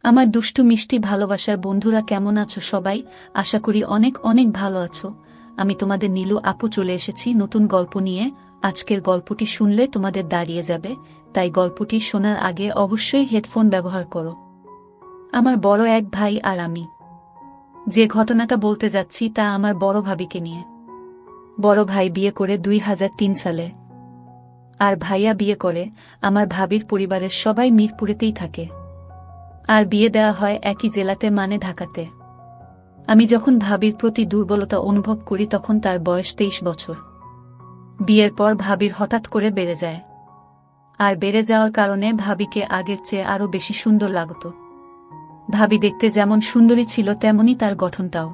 আমার দুষ্টু মিষ্টি ভালোবাসার বন্ধুরা কেমন আছো সবাই? আশা করি অনেক অনেক ভালো আছো। আমি তোমাদের নীলু আপু চলে এসেছি নতুন গল্প নিয়ে। আজকের গল্পটি শুনলে তোমাদের দাঁড়িয়ে যাবে, তাই গল্পটি শোনার আগে অবশ্যই হেডফোন ব্যবহার করো। আমার বড় এক ভাই আর আমি যে ঘটনাটা বলতে যাচ্ছি তা আমার বড় ভাবিকে নিয়ে। বড় ভাই বিয়ে করে 2003 সালে, আর ভাইয়া বিয়ে করে। আমার ভাবির পরিবারের সবাই মিরপুরেতেই থাকে, আর বিয়ে দেওয়া হয় একই জেলাতে, মানে ঢাকাতে। আমি যখন ভাবির প্রতি দুর্বলতা অনুভব করি তখন তার বয়স 23 বছর। বিয়ের পর ভাবির হঠাৎ করে বেড়ে যায়, আর বেড়ে যাওয়ার কারণে ভাবিকে আগের চেয়ে আরও বেশি সুন্দর লাগত। ভাবি দেখতে যেমন সুন্দরী ছিল তেমনই তার গঠনটাও।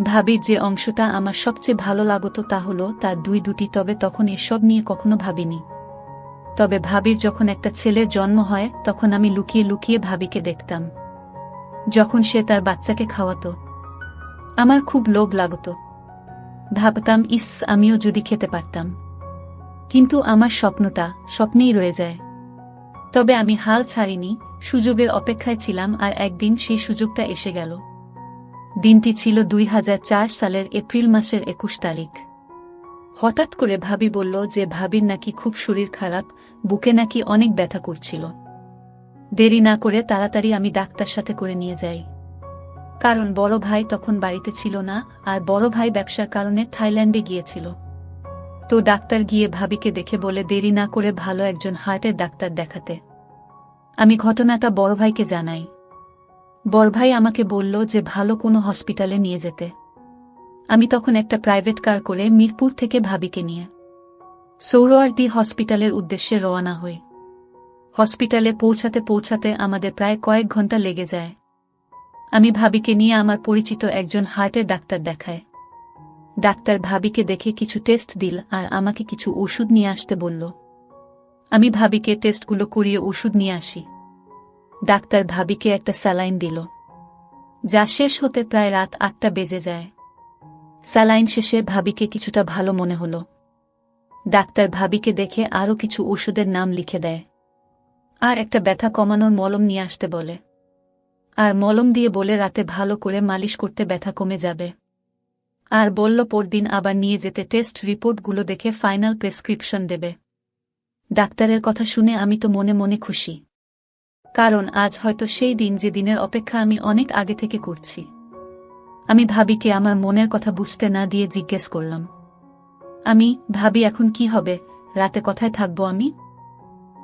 ভাবির যে অংশটা আমার সবচেয়ে ভালো লাগত তা হলো তার দুটি, তবে তখন এসব নিয়ে কখনো ভাবিনি। তবে ভাবির যখন একটা ছেলের জন্ম হয় তখন আমি লুকিয়ে লুকিয়ে ভাবিকে দেখতাম। যখন সে তার বাচ্চাকে খাওয়াতো আমার খুব লোভ লাগত। ভাবতাম, ইস, আমিও যদি খেতে পারতাম। কিন্তু আমার স্বপ্নটা স্বপ্নেই রয়ে যায়। তবে আমি হাল ছাড়িনি, সুযোগের অপেক্ষায় ছিলাম, আর একদিন সেই সুযোগটা এসে গেল। দিনটি ছিল 2004 সালের এপ্রিল মাসের 21 তারিখ। হঠাৎ করে ভাবি বলল যে ভাবির নাকি খুব শরীর খারাপ, বুকে নাকি অনেক ব্যথা করছিল। দেরি না করে তাড়াতাড়ি আমি ডাক্তার সাথে করে নিয়ে যাই, কারণ বড় ভাই তখন বাড়িতে ছিল না, আর বড় ভাই ব্যবসার কারণে থাইল্যান্ডে গিয়েছিল। তো ডাক্তার গিয়ে ভাবিকে দেখে বলে দেরি না করে ভালো একজন হার্টের ডাক্তার দেখাতে। আমি ঘটনাটা বড় ভাইকে জানাই। বড় ভাই আমাকে বলল যে ভালো কোনো হসপিটালে নিয়ে যেতে। আমি তখন একটা প্রাইভেট কার করে মিরপুর থেকে ভাবিকে নিয়ে সৌরওয়ার্দী হসপিটালের উদ্দেশ্যে রওনা হই। হসপিটালে পৌঁছাতে পৌঁছাতে আমাদের প্রায় কয়েক ঘন্টা লেগে যায়। আমি ভাবিকে নিয়ে আমার পরিচিত একজন হার্টের ডাক্তার দেখায়। ডাক্তার ভাবিকে দেখে কিছু টেস্ট দিল আর আমাকে কিছু ওষুধ নিয়ে আসতে বলল। আমি ভাবিকে টেস্টগুলো করিয়ে ওষুধ নিয়ে আসি। ডাক্তার ভাবিকে একটা স্যালাইন দিল, যা শেষ হতে প্রায় রাত 8টা বেজে যায়। স্যালাইন শেষে ভাবিকে কিছুটা ভালো মনে হলো। ডাক্তার ভাবিকে দেখে আরও কিছু ওষুধের নাম লিখে দেয়, আর একটা ব্যথা কমানোর মলম নিয়ে আসতে বলে। আর মলম দিয়ে বলে রাতে ভালো করে মালিশ করতে ব্যথা কমে যাবে। আর বলল পরদিন আবার নিয়ে যেতে টেস্ট রিপোর্টগুলো দেখে ফাইনাল প্রেসক্রিপশন দেবে। ডাক্তারের কথা শুনে আমি তো মনে মনে খুশি, কারণ আজ হয়তো সেই দিন যে দিনের অপেক্ষা আমি অনেক আগে থেকে করছি। আমি ভাবিকে আমার মনের কথা বুঝতে না দিয়ে জিজ্ঞেস করলাম, ভাবি এখন কি হবে, রাতে কথায় থাকবো আমি?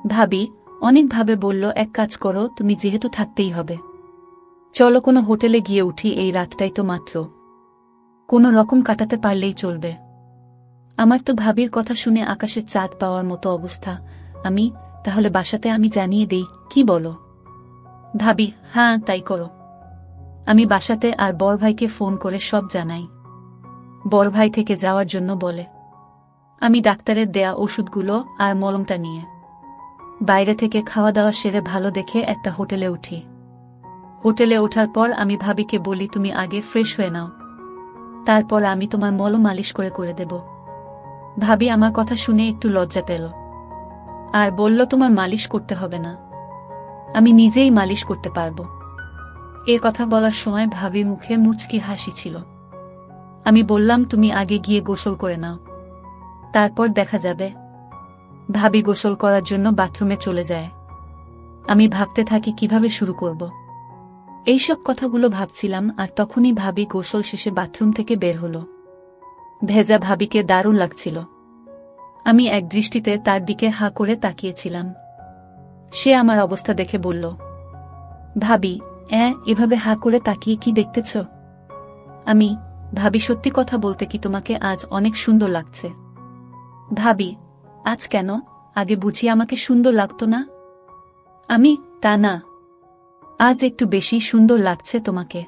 ভাবি অনেকভাবে বলল, এক কাজ করো, তুমি যেহেতু থাকতেই হবে, চলো কোনো হোটেলে গিয়ে উঠি, এই রাতটাই তো মাত্র, কোনো রকম কাটাতে পারলেই চলবে। আমার তো ভাবির কথা শুনে আকাশের চাঁদ পাওয়ার মতো অবস্থা। তাহলে বাসাতে আমি জানিয়ে দেই, কি বলো? ভাবি, হ্যাঁ তাই করো। আমি বাসাতে আর বড় ভাইকে ফোন করে সব জানাই। বড় ভাই থেকে যাওয়ার জন্য বলে। আমি ডাক্তারের দেয়া ওষুধগুলো আর মলমটা নিয়ে বাইরে থেকে খাওয়া দাওয়া সেরে ভালো দেখে একটা হোটেলে উঠি। হোটেলে ওঠার পর আমি ভাবিকে বলি, তুমি আগে ফ্রেশ হয়ে নাও, তারপর আমি তোমার মলম মালিশ করে দেব। ভাবি আমার কথা শুনে একটু লজ্জা পেল, আর বলল, তোমার মালিশ করতে হবে না, আমি নিজেই মালিশ করতে পারবো। এ কথা বলার সময় ভাবির মুখে মুচকি হাসি ছিল। আমি বললাম, তুমি আগে গিয়ে গোসল করে নাও, তারপর দেখা যাবে। ভাবি গোসল করার জন্য বাথরুমে চলে যায়। আমি ভাবতে থাকি কিভাবে শুরু করব। এইসব কথাগুলো ভাবছিলাম, আর তখনই ভাবি গোসল শেষে বাথরুম থেকে বের হলো। ভেজা ভাবিকে দারুণ লাগছিল। আমি এক দৃষ্টিতে তার দিকে হাঁ করে তাকিয়েছিলাম। সে আমার অবস্থা দেখে বলল, ভাবি, এভাবে হাঁ করে তাকিয়ে কি দেখতেছ? ভাবি, সত্যি কথা বলতে কি তোমাকে আজ অনেক সুন্দর লাগছে। ভাবি, আজ কেন? আগে বুঝি আমাকে সুন্দর লাগতো না? তা না, আজ একটু বেশি সুন্দর লাগছে তোমাকে।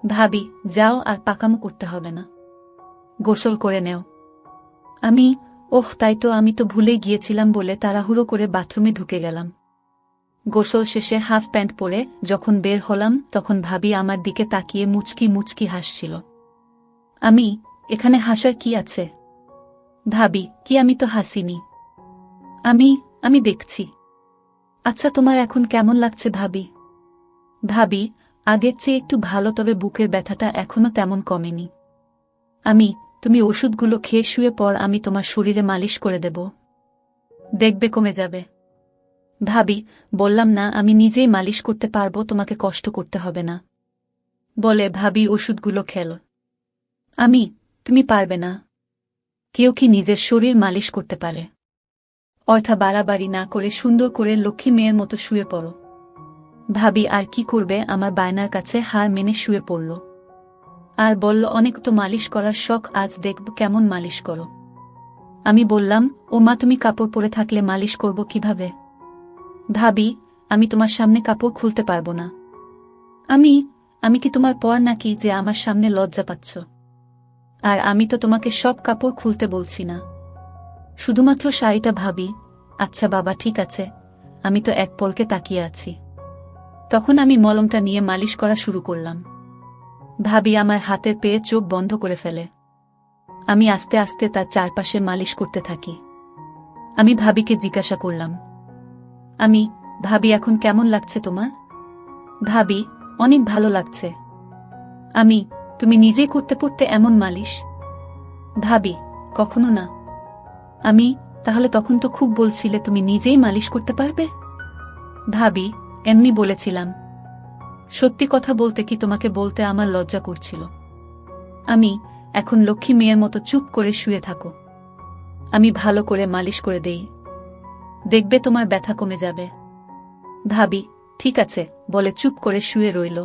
ভাবি, যাও, আর পাকামো করতে হবে না, গোসল করে নেও। তাই তো, আমি তো ভুলেই গিয়েছিলাম বলে তাড়াহুড়ো করে বাথরুমে ঢুকে গেলাম। গোসল শেষে হাফ প্যান্ট পরে যখন বের হলাম তখন ভাবি আমার দিকে তাকিয়ে মুচকি মুচকি হাসছিল। এখানে হাসার কি আছে? ভাবি, কি, আমি তো হাসিনি। আমি দেখছি। আচ্ছা, তোমার এখন কেমন লাগছে ভাবি? ভাবি, আগের চেয়ে একটু ভালো, তবে বুকের ব্যথাটা এখনো তেমন কমেনি। তুমি ওষুধগুলো খেয়ে শুয়ে পর, আমি তোমার শরীরে মালিশ করে দেব, দেখবে কমে যাবে। ভাবি, বললাম না আমি নিজেই মালিশ করতে পারবো, তোমাকে কষ্ট করতে হবে না, বলে ভাবি ওষুধগুলো খেল। তুমি পারবে না? কেউ কি নিজের শরীর মালিশ করতে পারে? অর্থা বাড়াবাড়ি না করে সুন্দর করে লক্ষ্মী মেয়ের মতো শুয়ে পড়ো। ভাবি আর কি করবে, আমার বায়নার কাছে হার মেনে শুয়ে পড়ল আর বলল, অনেক তো মালিশ করার শখ, আজ দেখব কেমন মালিশ করো। আমি বললাম, ও মা, তুমি কাপড় পরে থাকলে মালিশ করব কিভাবে? ভাবি, আমি তোমার সামনে কাপড় খুলতে পারবো না। আমি কি তোমার পর নাকি যে আমার সামনে লজ্জা পাচ্ছ? আর আমি তো তোমাকে সব কাপড় খুলতে বলছি না, শুধুমাত্র শাড়িটা। ভাবি, আচ্ছা বাবা, ঠিক আছে, আমি তো এক পলকে তাকিয়ে আছি। তখন আমি মলমটা নিয়ে মালিশ করা শুরু করলাম। ভাবি আমার হাতের পেয়ে চোখ বন্ধ করে ফেলে। আমি আস্তে আস্তে তার চারপাশে মালিশ করতে থাকি। আমি ভাবিকে জিজ্ঞাসা করলাম, ভাবি, এখন কেমন লাগছে তোমার? ভাবি, অনেক ভালো লাগছে। তুমি নিজেই করতে পড়তে এমন মালিশ? ভাবি, কখনো না। তাহলে তখন তো খুব বলছিলে তুমি নিজেই মালিশ করতে পারবে। ভাবি, এমনি বলেছিলাম। সত্যি কথা বলতে কি, তোমাকে বলতে আমার লজ্জা করছিল। এখন লক্ষ্মী মেয়ের মতো চুপ করে শুয়ে থাকো, আমি ভালো করে মালিশ করে দেই, দেখবে তোমার ব্যথা কমে যাবে। ভাবি, ঠিক আছে বলে চুপ করে শুয়ে রইল।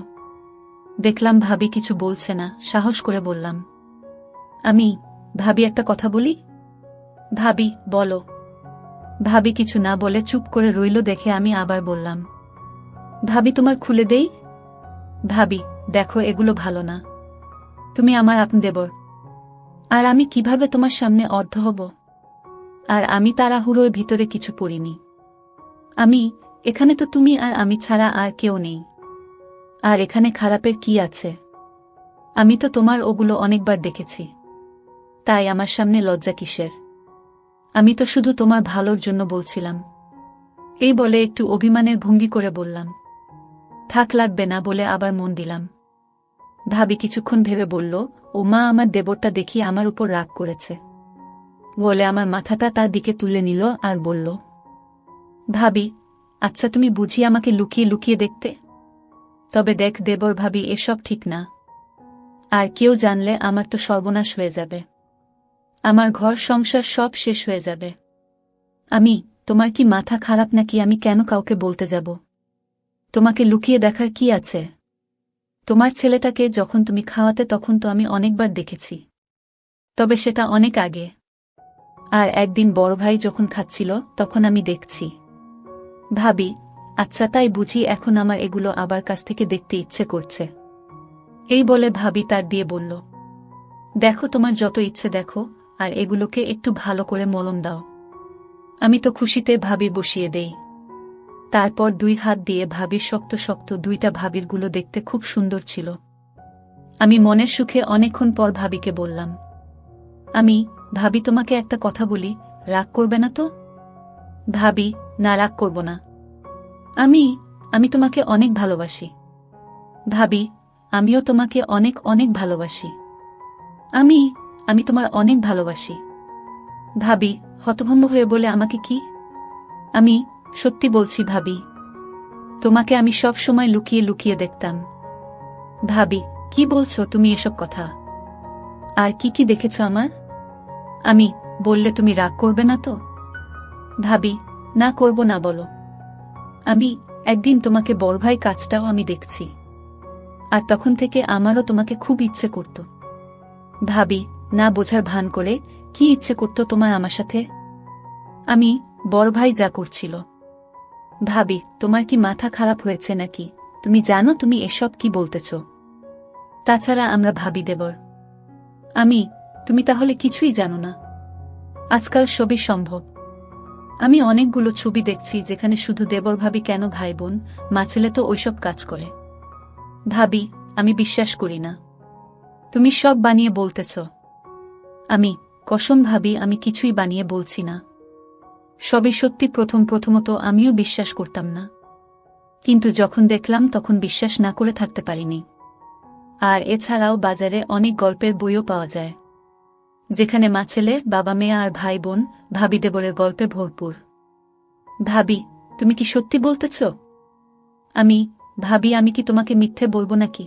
দেখলাম ভাবি কিছু বলছে না, সাহস করে বললাম, ভাবি একটা কথা বলি। ভাবি, বলো। ভাবি কিছু না বলে চুপ করে রইল দেখে আমি আবার বললাম, ভাবি তোমার খুলে দেই। ভাবি, দেখো এগুলো ভালো না, তুমি আমার আপন দেবর, আর আমি কিভাবে তোমার সামনে অর্ধ হব? আর আমি তাড়াহুড়োর ভিতরে কিছু পড়িনি। এখানে তো তুমি আর আমি ছাড়া আর কেউ নেই। আর এখানে খারাপের কি আছে? আমি তো তোমার ওগুলো অনেকবার দেখেছি, তাই আমার সামনে লজ্জা কিসের? আমি তো শুধু তোমার ভালোর জন্য বলছিলাম। এই বলে একটু অভিমানের ভঙ্গি করে বললাম, থাক লাগবে না, বলে আবার মন দিলাম। ভাবি কিছুক্ষণ ভেবে বলল, ও মা, আমার দেবরটা দেখি আমার উপর রাগ করেছে, বলে আমার মাথাটা তার দিকে তুলে নিল আর বলল, ভাবি, আচ্ছা তুমি বুঝি আমাকে লুকিয়ে লুকিয়ে দেখতে? তবে দেখ দেবর ভাবি, এসব ঠিক না, আর কেউ জানলে আমার তো সর্বনাশ হয়ে যাবে, আমার ঘর সংসার সব শেষ হয়ে যাবে। তোমার কি মাথা খারাপ নাকি? আমি কেন কাউকে বলতে যাব? তোমাকে লুকিয়ে দেখার কি আছে? তোমার ছেলেটাকে যখন তুমি খাওয়াতে তখন তো আমি অনেকবার দেখেছি, তবে সেটা অনেক আগে। আর একদিন বড় ভাই যখন খাচ্ছিল তখন আমি দেখছি। ভাবি, আচ্ছা তাই বুঝি, এখন আমার এগুলো আবার কাছ থেকে দেখতে ইচ্ছে করছে। এই বলে ভাবি তার দিয়ে বলল, দেখো তোমার যত ইচ্ছে দেখো, আর এগুলোকে একটু ভালো করে মলম দাও। আমি তো খুশিতে ভাবি বসিয়ে দেই। তারপর দুই হাত দিয়ে ভাবির শক্ত শক্ত দুইটা ভাবিরগুলো দেখতে খুব সুন্দর ছিল। আমি মনের সুখে অনেকক্ষণ পর ভাবিকে বললাম, ভাবি তোমাকে একটা কথা বলি, রাগ করবে না তো? ভাবি, না, রাগ করব না। আমি তোমাকে অনেক ভালোবাসি। ভাবি, আমিও তোমাকে অনেক অনেক ভালোবাসি। আমি তোমার অনেক ভালোবাসি। ভাবি হতভম্ব হয়ে বলে, আমাকে কি? আমি সত্যি বলছি ভাবি, তোমাকে আমি সব সময় লুকিয়ে লুকিয়ে দেখতাম। ভাবি, কি বলছো তুমি এসব কথা? আর কি কি দেখেছ আমার? আমি বললে তুমি রাগ করবে না তো? ভাবি, না, করব না, বলো। একদিন তোমাকে বড় ভাই কাজটাও আমি দেখছি, আর তখন থেকে আমারও তোমাকে খুব ইচ্ছে করত। ভাবি, না বোঝার ভান করে, কি ইচ্ছে করত তোমার আমার সাথে? বড় ভাই যা করছিল। ভাবি, তোমার কি মাথা খারাপ হয়েছে নাকি? তুমি জানো তুমি এসব কি বলতেছ? তাছাড়া আমরা ভাবি দেবর। তুমি তাহলে কিছুই জানো না? আজকাল সবই সম্ভব। আমি অনেকগুলো ছবি দেখছি যেখানে শুধু দেবর ভাবি কেন, ভাই বোন মা ছেলে তো ওইসব কাজ করে। ভাবি, আমি বিশ্বাস করি না, তুমি সব বানিয়ে বলতেছ। কসম ভাবি, আমি কিছুই বানিয়ে বলছি না, সবই সত্যি। প্রথমত আমিও বিশ্বাস করতাম না, কিন্তু যখন দেখলাম তখন বিশ্বাস না করে থাকতে পারিনি। আর এছাড়াও বাজারে অনেক গল্পের বইও পাওয়া যায়, যেখানে মা ছেলে, বাবা মেয়ে আর ভাই বোন, ভাবি দেবরের গল্পে ভরপুর। ভাবি, তুমি কি সত্যি বলতেছ? ভাবি, আমি কি তোমাকে মিথ্যে বলবো নাকি?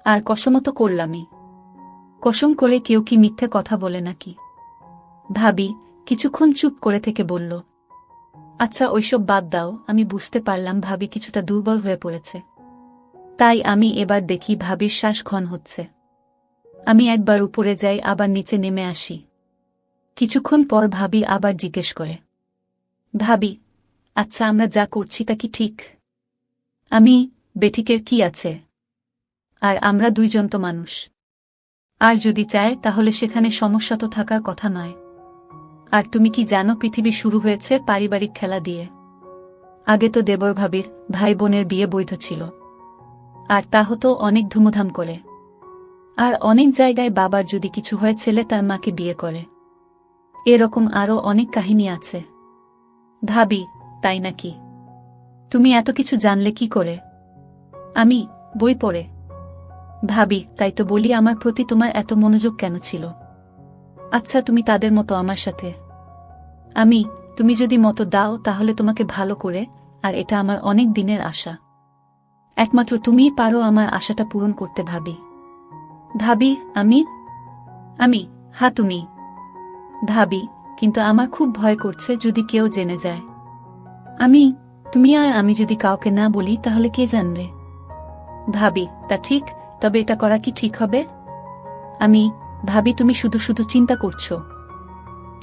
আর কসমও তো করলামই। কসম করে কেউ কি মিথ্যে কথা বলে নাকি? ভাবি কিছুক্ষণ চুপ করে থেকে বলল, আচ্ছা ওইসব বাদ দাও। আমি বুঝতে পারলাম ভাবি কিছুটা দুর্বল হয়ে পড়েছে। তাই আমি এবার দেখি ভাবির শ্বাস ঘন হচ্ছে। আমি একবার উপরে যাই, আবার নিচে নেমে আসি। কিছুক্ষণ পর ভাবি আবার জিজ্ঞেস করে, ভাবি, আচ্ছা আমরা যা করছি তা কি ঠিক? বেঠিকের কি আছে? আর আমরা দুইজন তো মানুষ। আর যদি চায় তাহলে সেখানে সমস্যা তো থাকার কথা নয়। আর তুমি কি জানো পৃথিবী শুরু হয়েছে পারিবারিক খেলা দিয়ে। আগে তো দেবর ভাবির ভাই বোনের বিয়ে বৈধ ছিল, আর তা হতো অনেক ধুমধাম করে। আর অনেক জায়গায় বাবার যদি কিছু হয় ছেলে তার মাকে বিয়ে করে। এরকম আরও অনেক কাহিনী আছে। ভাবি, তাই নাকি? তুমি এত কিছু জানলে কি করে? বই পড়ে। ভাবি, তাই তো বলি আমার প্রতি তোমার এত মনোযোগ কেন ছিল? আচ্ছা তুমি তাদের মতো আমার সাথে। তুমি যদি মতো দাও তাহলে তোমাকে ভালো করে, আর এটা আমার অনেক দিনের আশা। একমাত্র তুমিই পারো আমার আশাটা পূরণ করতে। ভাবি, হ্যাঁ তুমি। ভাবি, কিন্তু আমার খুব ভয় করছে যদি কেউ জেনে যায়। তুমি আর আমি যদি কাউকে না বলি তাহলে কে জানবে? ভাবি, তা ঠিক, তবে এটা করা কি ঠিক হবে? ভাবি তুমি শুধু শুধু চিন্তা করছো।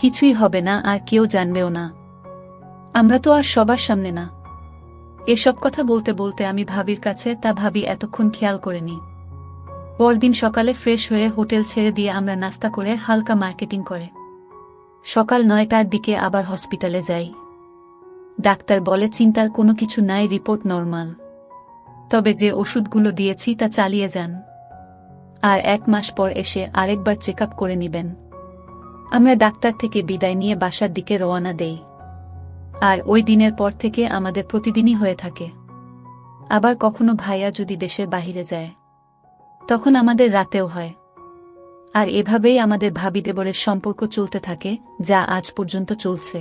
কিছুই হবে না, আর কেউ জানবেও না। আমরা তো আর সবার সামনে না। এসব কথা বলতে বলতে আমি ভাবির কাছে, তা ভাবি এতক্ষণ খেয়াল করেনি। পরদিন সকালে ফ্রেশ হয়ে হোটেল ছেড়ে দিয়ে আমরা নাস্তা করে হালকা মার্কেটিং করে সকাল 9টার দিকে আবার হসপিটালে যাই। ডাক্তার বলে চিন্তার কোনো কিছু নাই, রিপোর্ট নরমাল। তবে যে ওষুধগুলো দিয়েছি তা চালিয়ে যান, আর 1 মাস পর এসে আরেকবার চেক আপ করে নিবেন। আমরা ডাক্তার থেকে বিদায় নিয়ে বাসার দিকে রওনা দেই। আর ওই দিনের পর থেকে আমাদের প্রতিদিনই হয়ে থাকে। আবার কখনো ভাইয়া যদি দেশের বাহিরে যায় তখন আমাদের রাতেও হয়। আর এভাবেই আমাদের ভাবি দেবরের সম্পর্ক চলতে থাকে, যা আজ পর্যন্ত চলছে।